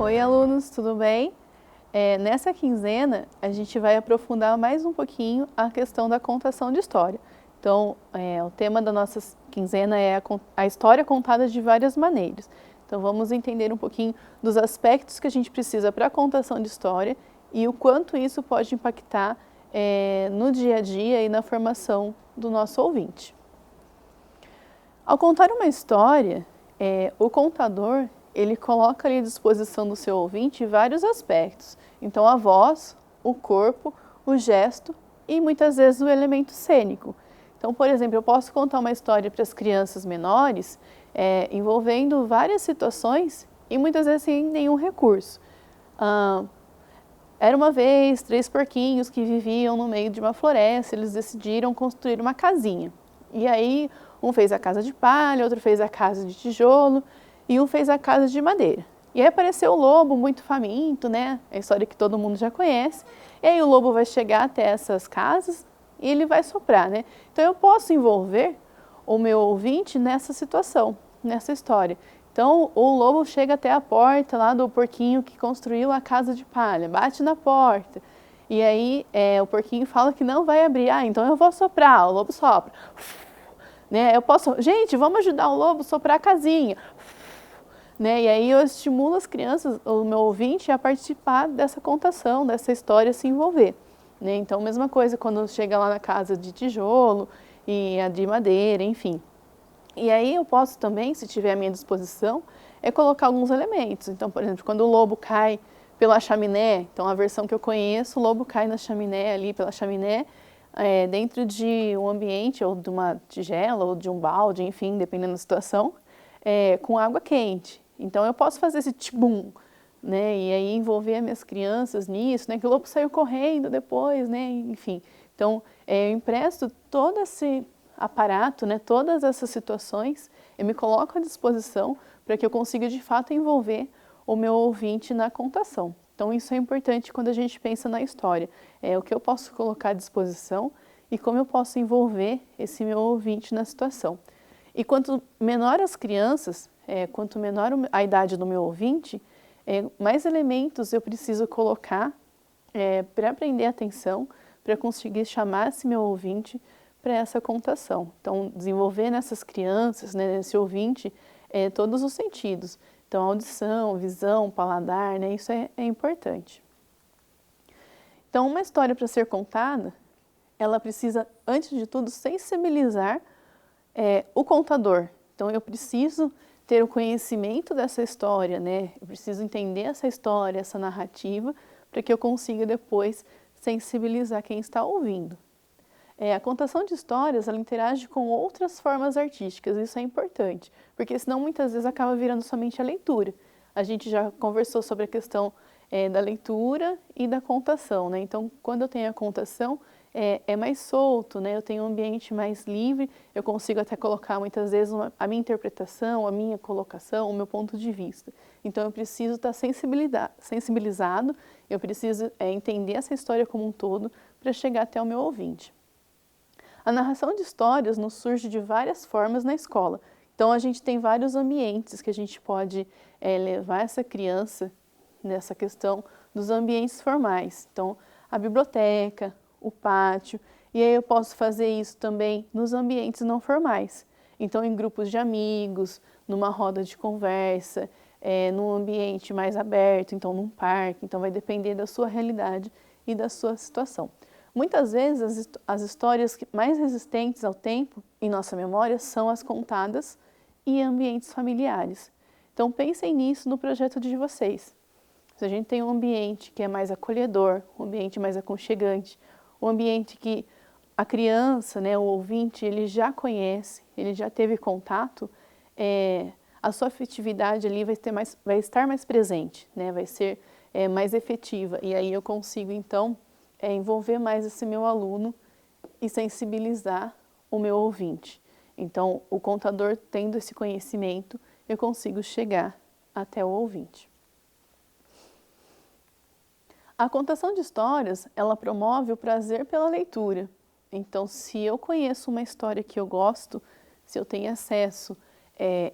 Oi, alunos, tudo bem? Nessa quinzena, a gente vai aprofundar mais um pouquinho a questão da contação de história. Então, o tema da nossa quinzena é a história contada de várias maneiras. Então, vamos entender um pouquinho dos aspectos que a gente precisa para a contação de história e o quanto isso pode impactar no dia a dia e na formação do nosso ouvinte. Ao contar uma história, o contador ele coloca ali à disposição do seu ouvinte vários aspectos. Então, a voz, o corpo, o gesto e muitas vezes o elemento cênico. Então, por exemplo, eu posso contar uma história para as crianças menores envolvendo várias situações e muitas vezes sem nenhum recurso. Era uma vez 3 porquinhos que viviam no meio de uma floresta, eles decidiram construir uma casinha. E aí, um fez a casa de palha, outro fez a casa de tijolo e um fez a casa de madeira. E aí apareceu o lobo muito faminto, né? A história que todo mundo já conhece. E aí o lobo vai chegar até essas casas e ele vai soprar, né? Então eu posso envolver o meu ouvinte nessa situação, nessa história. Então o lobo chega até a porta lá do porquinho que construiu a casa de palha, bate na porta. E aí o porquinho fala que não vai abrir. Ah, então eu vou soprar, o lobo sopra. Né? Eu posso, gente, vamos ajudar o lobo a soprar a casinha. Né? E aí eu estimulo as crianças, o meu ouvinte, a participar dessa contação, dessa história, se envolver. Né? Então, mesma coisa quando chega lá na casa de tijolo e a de madeira, enfim. E aí eu posso também, se tiver à minha disposição, colocar alguns elementos. Então, por exemplo, quando o lobo cai pela chaminé, então a versão que eu conheço, o lobo cai na chaminé, ali pela chaminé, dentro de um ambiente, ou de uma tigela, ou de um balde, enfim, dependendo da situação, com água quente. Então eu posso fazer esse tibum, né, e aí envolver as minhas crianças nisso, né, que o lobo saiu correndo depois, né, enfim. Então eu empresto todo esse aparato, né, todas essas situações, eu me coloco à disposição para que eu consiga de fato envolver o meu ouvinte na contação. Então isso é importante quando a gente pensa na história, o que eu posso colocar à disposição e como eu posso envolver esse meu ouvinte na situação. E quanto menor as crianças, quanto menor a idade do meu ouvinte, mais elementos eu preciso colocar para prender a atenção, para conseguir chamar esse meu ouvinte para essa contação. Então, desenvolver nessas crianças, né, nesse ouvinte, todos os sentidos. Então, audição, visão, paladar, né, isso é importante. Então, uma história para ser contada, ela precisa, antes de tudo, sensibilizar o contador. Então, eu preciso ter o conhecimento dessa história, né? Eu preciso entender essa história, essa narrativa, para que eu consiga depois sensibilizar quem está ouvindo. A contação de histórias, ela interage com outras formas artísticas, isso é importante, porque senão muitas vezes acaba virando somente a leitura. A gente já conversou sobre a questão da leitura e da contação, né? Então, quando eu tenho a contação, é mais solto, né? Eu tenho um ambiente mais livre, eu consigo até colocar muitas vezes a minha interpretação, a minha colocação, o meu ponto de vista. Então eu preciso estar sensibilizado, eu preciso entender essa história como um todo para chegar até o meu ouvinte. A narração de histórias nos surge de várias formas na escola. Então a gente tem vários ambientes que a gente pode levar essa criança nessa questão dos ambientes formais. Então a biblioteca, o pátio, e aí eu posso fazer isso também nos ambientes não formais. Então, em grupos de amigos, numa roda de conversa, num ambiente mais aberto, então num parque, então vai depender da sua realidade e da sua situação. Muitas vezes as histórias mais resistentes ao tempo em nossa memória são as contadas em ambientes familiares. Então pensem nisso no projeto de vocês. Se a gente tem um ambiente que é mais acolhedor, um ambiente mais aconchegante, um ambiente que a criança, né, o ouvinte, ele já conhece, ele já teve contato, a sua afetividade ali vai estar mais presente, né, vai ser mais efetiva. E aí eu consigo, então, envolver mais esse meu aluno e sensibilizar o meu ouvinte. Então, o contador tendo esse conhecimento, eu consigo chegar até o ouvinte. A contação de histórias, ela promove o prazer pela leitura. Então, se eu conheço uma história que eu gosto, se eu tenho acesso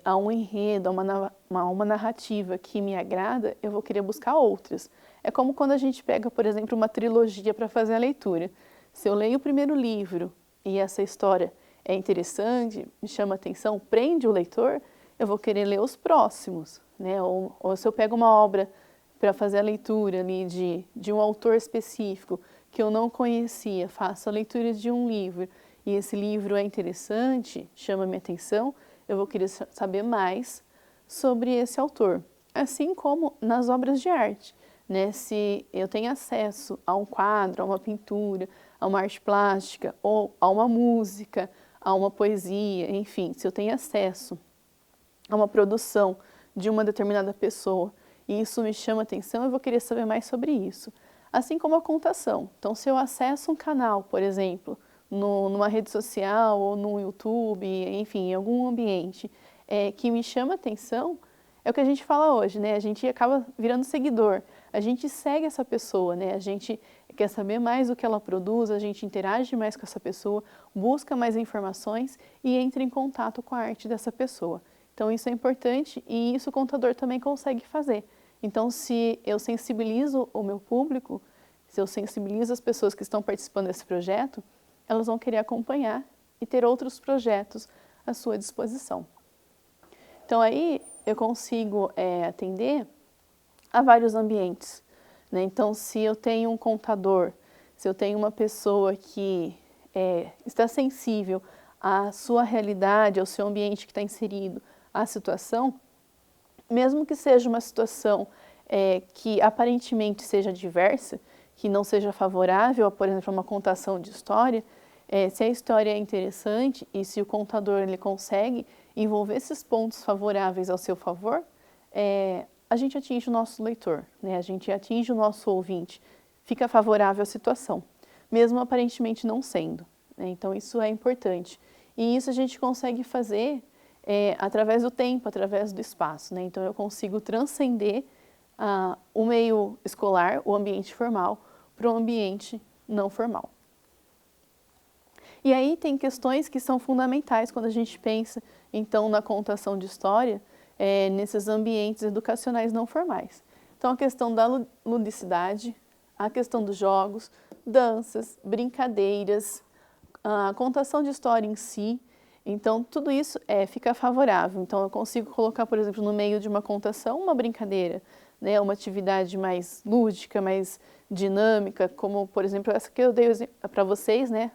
a um enredo, a uma narrativa que me agrada, eu vou querer buscar outras. É como quando a gente pega, por exemplo, uma trilogia para fazer a leitura. Se eu leio o primeiro livro e essa história é interessante, me chama atenção, prende o leitor, eu vou querer ler os próximos, né? Ou se eu pego uma obra para fazer a leitura ali de um autor específico que eu não conhecia, faço a leitura de um livro e esse livro é interessante, chama minha atenção, eu vou querer saber mais sobre esse autor. Assim como nas obras de arte, né? Se eu tenho acesso a um quadro, a uma pintura, a uma arte plástica, ou a uma música, a uma poesia, enfim, se eu tenho acesso a uma produção de uma determinada pessoa e isso me chama atenção, eu vou querer saber mais sobre isso. Assim como a contação. Então, se eu acesso um canal, por exemplo, numa rede social ou no YouTube, enfim, em algum ambiente que me chama atenção, é o que a gente fala hoje, né? A gente acaba virando seguidor. A gente segue essa pessoa, né? A gente quer saber mais do que ela produz, a gente interage mais com essa pessoa, busca mais informações e entra em contato com a arte dessa pessoa. Então isso é importante e isso o contador também consegue fazer. Então se eu sensibilizo o meu público, se eu sensibilizo as pessoas que estão participando desse projeto, elas vão querer acompanhar e ter outros projetos à sua disposição. Então aí eu consigo atender a vários ambientes, né? Então se eu tenho um contador, se eu tenho uma pessoa que está sensível à sua realidade, ao seu ambiente que está inserido, à situação, mesmo que seja uma situação que aparentemente seja diversa, que não seja favorável a, por exemplo, uma contação de história, se a história é interessante e se o contador ele consegue envolver esses pontos favoráveis ao seu favor, a gente atinge o nosso leitor, né? A gente atinge o nosso ouvinte, fica favorável à situação, mesmo aparentemente não sendo, né? Então isso é importante. E isso a gente consegue fazer através do tempo, através do espaço, né? Então eu consigo transcender o meio escolar, o ambiente formal, para o ambiente não formal. E aí tem questões que são fundamentais quando a gente pensa, então, na contação de história, nesses ambientes educacionais não formais. Então, a questão da ludicidade, a questão dos jogos, danças, brincadeiras, a contação de história em si. Então, tudo isso fica favorável. Então, eu consigo colocar, por exemplo, no meio de uma contação, uma brincadeira, né, uma atividade mais lúdica, mais dinâmica, como, por exemplo, essa que eu dei para vocês, né?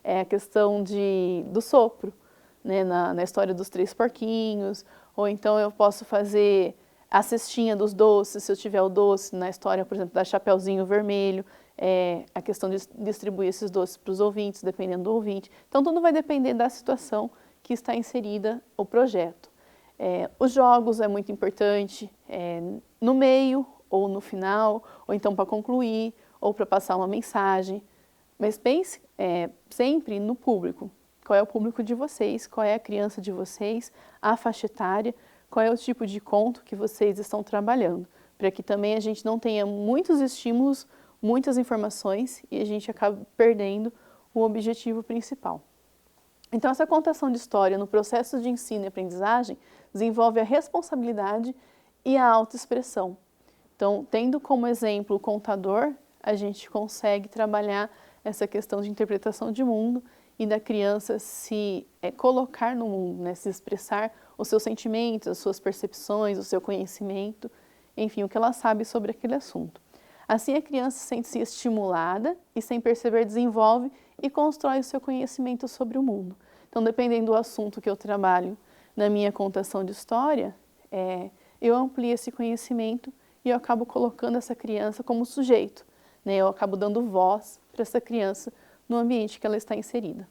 É a questão do sopro, né, na história dos 3 porquinhos, ou então eu posso fazer a cestinha dos doces, se eu tiver o doce, na história, por exemplo, da Chapeuzinho Vermelho, a questão de distribuir esses doces para os ouvintes, dependendo do ouvinte. Então, tudo vai depender da situação que está inserida o projeto. Os jogos é muito importante, no meio, ou no final, ou então para concluir, ou para passar uma mensagem. Mas pense sempre no público. Qual é o público de vocês? Qual é a criança de vocês? A faixa etária? Qual é o tipo de conto que vocês estão trabalhando? Para que também a gente não tenha muitos estímulos, muitas informações e a gente acabe perdendo o objetivo principal. Então, essa contação de história no processo de ensino e aprendizagem desenvolve a responsabilidade e a autoexpressão. Então, tendo como exemplo o contador, a gente consegue trabalhar essa questão de interpretação de mundo e da criança se colocar no mundo, né? Se expressar os seus sentimentos, as suas percepções, o seu conhecimento, enfim, o que ela sabe sobre aquele assunto. Assim, a criança sente-se estimulada e, sem perceber, desenvolve e constrói o seu conhecimento sobre o mundo. Então, dependendo do assunto que eu trabalho na minha contação de história, eu amplio esse conhecimento e eu acabo colocando essa criança como sujeito, né? Eu acabo dando voz para essa criança no ambiente que ela está inserida.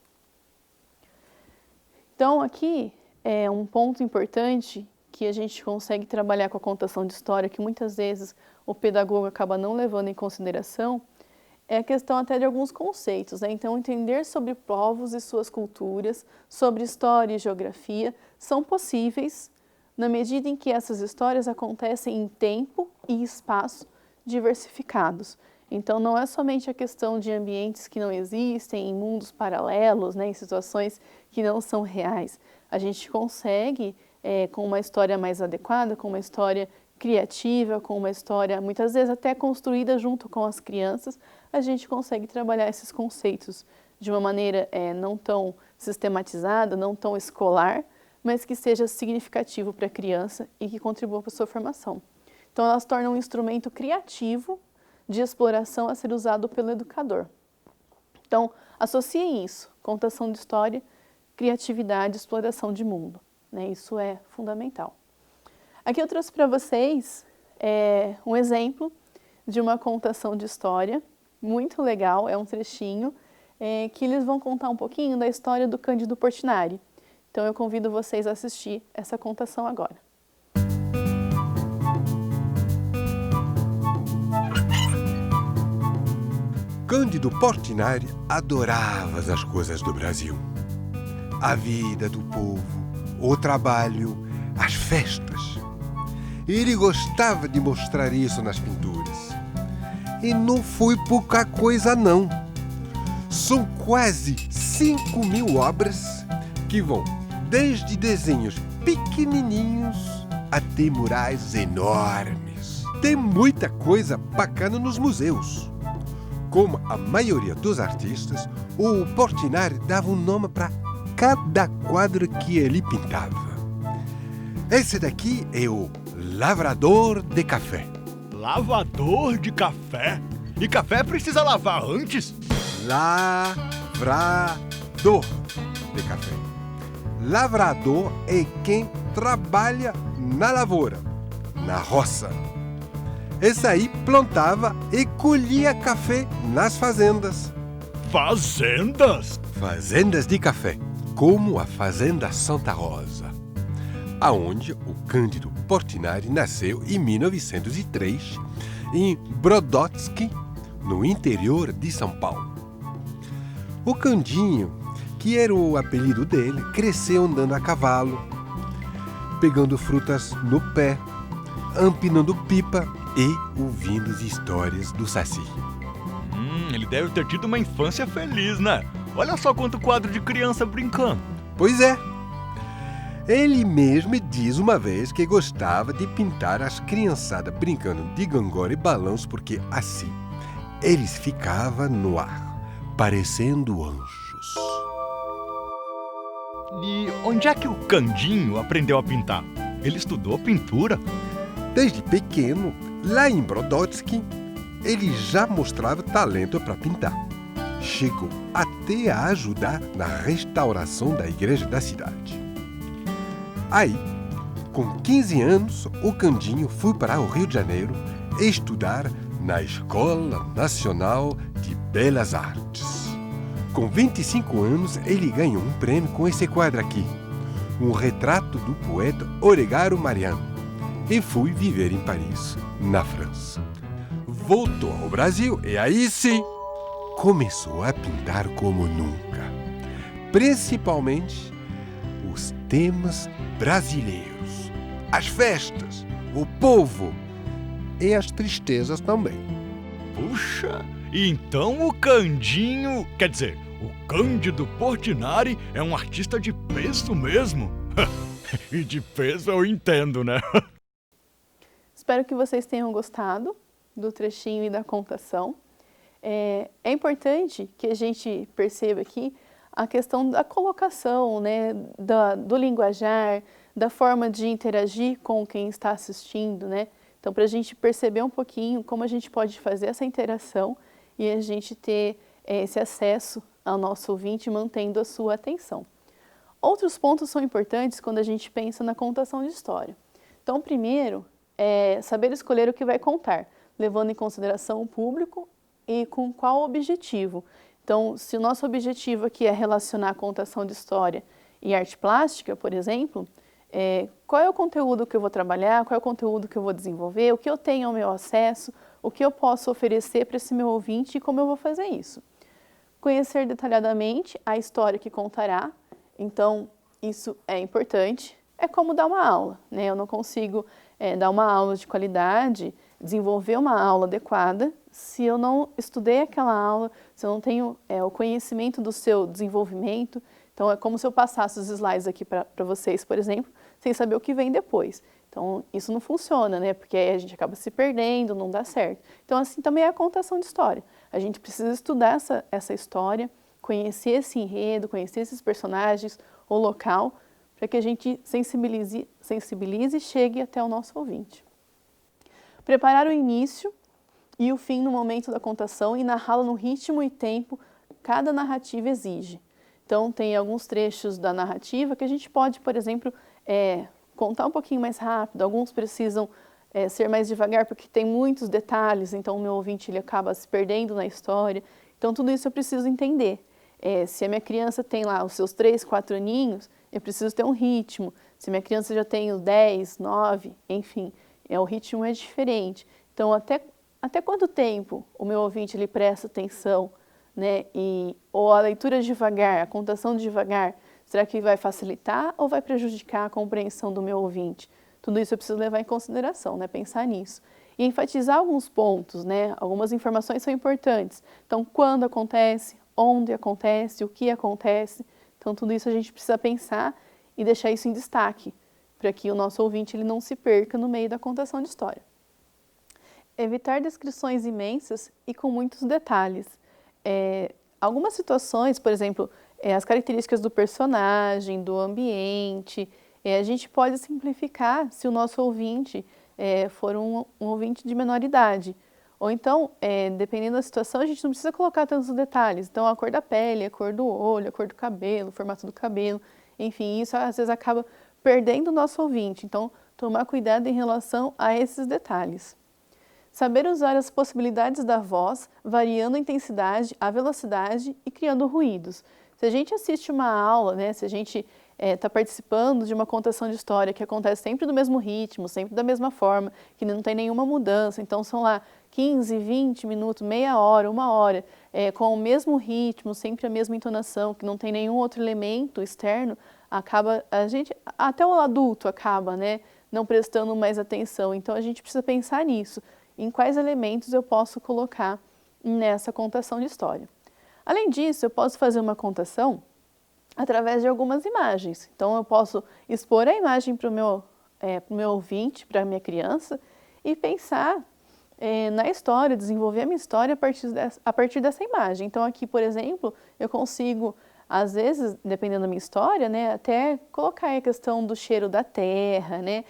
Então, aqui é um ponto importante que a gente consegue trabalhar com a contação de história, que muitas vezes o pedagogo acaba não levando em consideração, é a questão até de alguns conceitos, né? Então, entender sobre povos e suas culturas, sobre história e geografia, são possíveis na medida em que essas histórias acontecem em tempo e espaço diversificados. Então, não é somente a questão de ambientes que não existem, em mundos paralelos, né, em situações que não são reais. A gente consegue com uma história mais adequada, com uma história criativa, com uma história muitas vezes até construída junto com as crianças, a gente consegue trabalhar esses conceitos de uma maneira não tão sistematizada, não tão escolar, mas que seja significativo para a criança e que contribua para a sua formação. Então, elas tornam um instrumento criativo de exploração a ser usado pelo educador. Então, associem isso, contação de história, criatividade, exploração de mundo, né? Isso é fundamental. Aqui eu trouxe para vocês um exemplo de uma contação de história, muito legal, é um trechinho, que eles vão contar um pouquinho da história do Cândido Portinari. Então eu convido vocês a assistir essa contação agora. Cândido Portinari adorava as coisas do Brasil. A vida do povo, o trabalho, as festas. Ele gostava de mostrar isso nas pinturas. E não foi pouca coisa, não. São quase 5.000 obras que vão desde desenhos pequenininhos até murais enormes. Tem muita coisa bacana nos museus. Como a maioria dos artistas, o Portinari dava um nome para cada quadro que ele pintava. Esse daqui é o lavrador de café. Lavador de café? E café precisa lavar antes? Lavrador de café. Lavrador é quem trabalha na lavoura, na roça. Esse aí plantava e colhia café nas fazendas. Fazendas? Fazendas de café, como a Fazenda Santa Rosa, aonde o Cândido Portinari nasceu em 1903, em Brodowski, no interior de São Paulo. O Candinho, que era o apelido dele, cresceu andando a cavalo, pegando frutas no pé, empinando pipa e ouvindo as histórias do Saci. Ele deve ter tido uma infância feliz, né? Olha só quanto quadro de criança brincando. Pois é. Ele mesmo diz uma vez que gostava de pintar as criançadas brincando de gangorra e balanço porque assim eles ficavam no ar, parecendo anjos. E onde é que o Candinho aprendeu a pintar? Ele estudou pintura? Desde pequeno, lá em Brodowski, ele já mostrava talento para pintar. Chegou até a ajudar na restauração da igreja da cidade. Aí, com 15 anos, o Candinho foi para o Rio de Janeiro estudar na Escola Nacional de Belas Artes. Com 25 anos, ele ganhou um prêmio com esse quadro aqui, um retrato do poeta Olegário Mariano, e foi viver em Paris, na França. Voltou ao Brasil e aí sim, começou a pintar como nunca, principalmente os temas brasileiros, as festas, o povo e as tristezas também. Puxa, então o Candinho, quer dizer, o Cândido Portinari é um artista de peso mesmo. E de peso eu entendo, né? Espero que vocês tenham gostado do trechinho e da contação. É importante que a gente perceba aqui a questão da colocação, né, do linguajar, da forma de interagir com quem está assistindo, né? Então, para a gente perceber um pouquinho como a gente pode fazer essa interação e a gente ter esse acesso ao nosso ouvinte mantendo a sua atenção. Outros pontos são importantes quando a gente pensa na contação de história. Então, primeiro, é saber escolher o que vai contar, levando em consideração o público e com qual objetivo. Então, se o nosso objetivo aqui é relacionar a contação de história e arte plástica, por exemplo, qual é o conteúdo que eu vou trabalhar, qual é o conteúdo que eu vou desenvolver, o que eu tenho ao meu acesso, o que eu posso oferecer para esse meu ouvinte e como eu vou fazer isso. Conhecer detalhadamente a história que contará, então isso é importante. É como dar uma aula, né? Eu não consigo dar uma aula de qualidade, desenvolver uma aula adequada, se eu não estudei aquela aula, se eu não tenho o conhecimento do seu desenvolvimento. Então, é como se eu passasse os slides aqui para vocês, por exemplo, sem saber o que vem depois. Então, isso não funciona, né? Porque aí a gente acaba se perdendo, não dá certo. Então, assim também é a contação de história. A gente precisa estudar essa história, conhecer esse enredo, conhecer esses personagens, o local, para que a gente sensibilize e chegue até o nosso ouvinte. Preparar o início e o fim no momento da contação e narrá-la no ritmo e tempo que cada narrativa exige. Então, tem alguns trechos da narrativa que a gente pode, por exemplo, contar um pouquinho mais rápido, alguns precisam ser mais devagar porque tem muitos detalhes, então o meu ouvinte ele acaba se perdendo na história. Então, tudo isso eu preciso entender. Se a minha criança tem lá os seus 3, 4 aninhos, eu preciso ter um ritmo. Se a minha criança já tem os 10, 9, enfim, o ritmo é diferente. Então, até quanto tempo o meu ouvinte ele presta atenção, né? Ou a leitura devagar, a contação devagar, será que vai facilitar ou vai prejudicar a compreensão do meu ouvinte? Tudo isso eu preciso levar em consideração, né? Pensar nisso. E enfatizar alguns pontos, né? Algumas informações são importantes. Então, quando acontece, onde acontece, o que acontece. Então, tudo isso a gente precisa pensar e deixar isso em destaque, para que o nosso ouvinte ele não se perca no meio da contação de história. Evitar descrições imensas e com muitos detalhes. Algumas situações, por exemplo, as características do personagem, do ambiente, a gente pode simplificar se o nosso ouvinte for um ouvinte de menor idade. Ou então, dependendo da situação, a gente não precisa colocar tantos detalhes. Então, a cor da pele, a cor do olho, a cor do cabelo, o formato do cabelo, enfim, isso às vezes acaba perdendo o nosso ouvinte. Então, tomar cuidado em relação a esses detalhes. Saber usar as possibilidades da voz, variando a intensidade, a velocidade e criando ruídos. Se a gente assiste uma aula, né, se a gente está participando de uma contação de história que acontece sempre do mesmo ritmo, sempre da mesma forma, que não tem nenhuma mudança, então são lá 15, 20 minutos, meia hora, uma hora, com o mesmo ritmo, sempre a mesma entonação, que não tem nenhum outro elemento externo, até o adulto acaba, né, não prestando mais atenção. Então a gente precisa pensar nisso. Em quais elementos eu posso colocar nessa contação de história. Além disso, eu posso fazer uma contação através de algumas imagens. Então, eu posso expor a imagem para o meu ouvinte, para a minha criança, e pensar na história, desenvolver a minha história a partir dessa imagem. Então, aqui, por exemplo, eu consigo, às vezes, dependendo da minha história, né, até colocar a questão do cheiro da terra, né,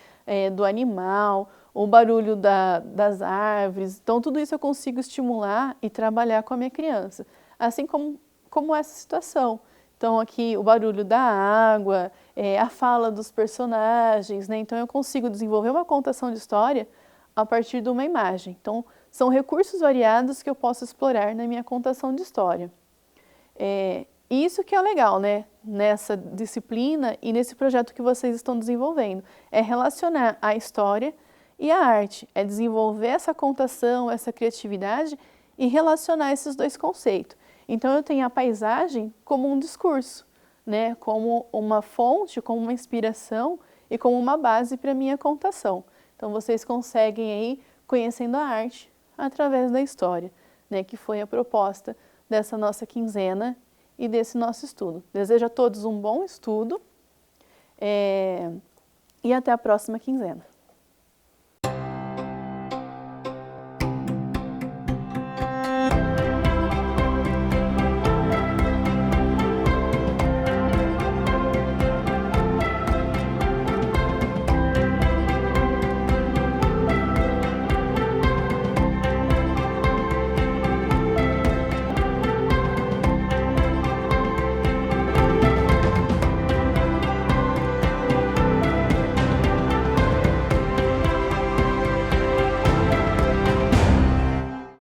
do animal, o barulho das árvores. Então, tudo isso eu consigo estimular e trabalhar com a minha criança. Assim como essa situação. Então, aqui o barulho da água, a fala dos personagens, né? Então, eu consigo desenvolver uma contação de história a partir de uma imagem. Então, são recursos variados que eu posso explorar na minha contação de história. Isso que é legal, né? Nessa disciplina e nesse projeto que vocês estão desenvolvendo. É relacionar a história e a arte, é desenvolver essa contação, essa criatividade e relacionar esses dois conceitos. Então, eu tenho a paisagem como um discurso, né? Como uma fonte, como uma inspiração e como uma base para a minha contação. Então, vocês conseguem aí conhecendo a arte através da história, né? Que foi a proposta dessa nossa quinzena e desse nosso estudo. Desejo a todos um bom estudo e até a próxima quinzena.